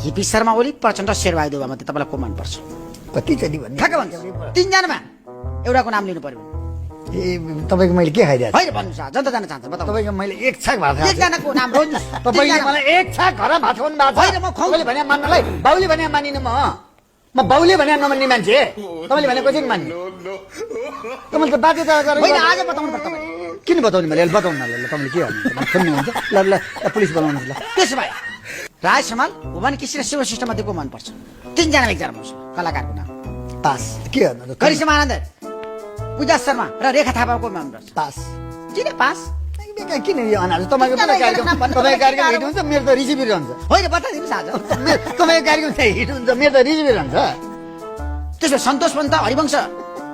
केपी शर्मा ओली प्रचण्ड शेरबहादुर देउवा मध्ये तपाईँलाई को मनपर्छ? कतिचोटि भन्ने ठ्याक्क भन्नु तीनजनामा एउटाको नाम लिनु पर्यो ए तपाईँको मैले के खाइदिएको होइन भन्नुहोस् जनता जान्न चाहन्छ बताउनु तपाईँको मैले एक छाक भात खाएको एकजनाको नाम रोज्नुहोस् तपाईँले मलाई एक छाक घर भात खुवाउनु भएको होइन, म खुवाउँछु। तपाईँले भने मान्नलाई बाउले भने मानिनँ म बाउले भने नमान्ने मान्छे तपाईँले भने कसरी मान्ने तपाईँले त बाध्यता गरेर होइन आज बताउनु पर्छ तपाईँले किन बताउने मैले बताउनु न ल तपाईँले के भन्नुहुन्छ खोज्नुहुन्छ ल ल पुलिस बोलाउनुहोस् ल त्यसो भए राज समाल भुवन केसी र शिव श्रेष्ठ मध्ये को मनपर्छ? तीनजना एकजना भन्नुहोस् कलाकारको नाम। पास के गर्नु करिश्मा आनन्द, पूजा शर्मा र रेखा थापाको मनपर्छ। पास किन पास? किन यो अनाज तपाईँको पनि कार्यक्रम तपाईँको कार्यक्रम हिट हुन्छ मेरो त रिसिभ रहन्छ होइन बताइदिनुहोस् आज तपाईँको कार्यक्रम चाहिँ हिट हुन्छ मेरो त रिसिभ रहन्छ त्यसो सन्तोष पन्त, हरिवंश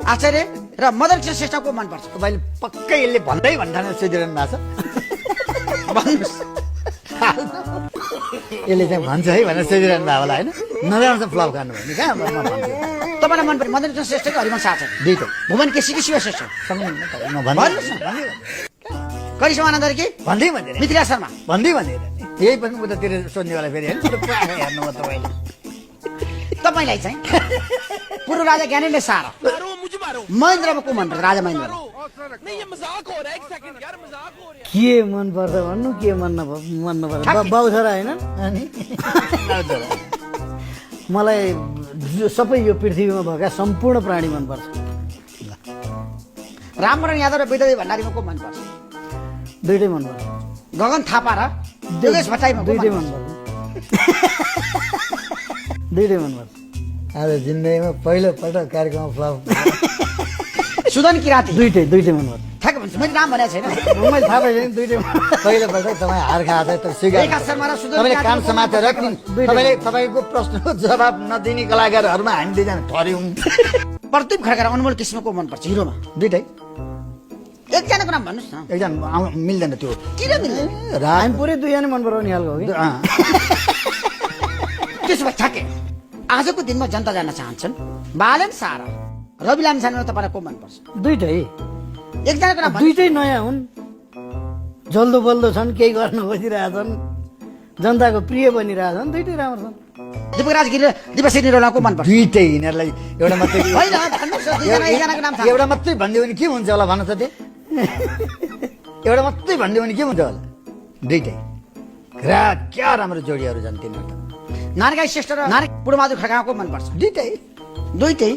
आचार्य र मदन कृष्ण श्रेष्ठको मनपर्छ। तपाईँले पक्कै यसले भन्दै भन्दैन सोधिरहनु भएको छ भन्नुहोस् यसले चाहिँ भन्छ है भनेर सोधिरहनु भएको होला होइन नजान्छ फ्लप खानु भने कहाँ म भन्छु तपाईँलाई मन पर्यो मदन कृष्ण श्रेष्ठ कि हरिवंश आचार्य? दुईटै भुवन केसी कि शिव श्रेष्ठ? सँगै भन्नुहोस् न। करिश्मा आनन्द कि भन्दै भन्दैन मिथिला शर्मा? भन्दै भन्दैन यही पनि उतातिर सोध्नेवाला फेरि होइन हेर्नु म तपाईँले तपाईँलाई चाहिँ पूर्व राजा ज्ञानेन्द्र सार महेन्द्रमा को मनपर्छ? राजा महेन्द्र के मन पर्छ भन्नु के मन नपर्छ बाउ छोरा होइन अनि मलाई सबै यो पृथ्वीमा भएका सम्पूर्ण प्राणी मनपर्छ। रामवरण यादव र विद्यादेवी भण्डारीमा को मनपर्छ? दुइटै मनपर्छ गगन थापा र योगेश भट्टराईमा को दुइटै मनपर्छ? मनपर्छ दुइटै मनपर्छ आज जिन्दगीमा पहिलोपल्ट कार्यक्रममा फ्लप सुदन किराती? दुइटै मनपर्छ ठ्याक्क भन्छु मैले नाम भनेको छैन। मैले थाहा पाइसकेँ दुइटै पहिलोपल्ट तपाईँ हार खाएको छ स्वीकार रेखा शर्मा र सुदन तपाईँले कान किरातीको समातेर तपाईँले तपाईँको प्रश्नको जवाब नदिने कलाकारहरूमा हामी दुईजना ठर्यौँ प्रदीप खड्का र अनमोल किसिमको मनपर्छ हिरोमा? दुइटै एकजनाको नाम भन्नुहोस् न। एकजना मिल्दैन त्यो किन मिल्दैन? हामी पुरै दुईजना मन पराउने खालको हो कि त्यसो भए ठ्याक्कै आजको दिनमा जनता जान्न चाहन्छन् बालन सारा रवि लामिछानेमा तपाईँलाई को मनपर्छ? दुइटै एकजनाको नाम भन्नुहोस्। दुइटै नयाँ हुन् जल्दो बल्दो छन् केही गर्न खोजिरहेछन् जनताको प्रिय बनिरहेछन् दुइटै राम्रो छन्। दीपक राजगिरी र दिपेश निरौलाको मनपर्छ? दुइटै यिनीहरूलाई एउटा मात्रै होइन भन्नुहोस् न, दुईजना एकजनाको नाम थाहा एउटा मात्रै भनिदियो भने के हुन्छ होला भन्नु त त्यो एउटा मात्रै भनिदियो भने के हुन्छ होला दुइटै क्या राम्रो जोडीहरू छन् तिनीहरू त नारायण श्रेष्ठ र नारायण बुढबहादुर खड्काको मनपर्छ? दुइटै दुइटै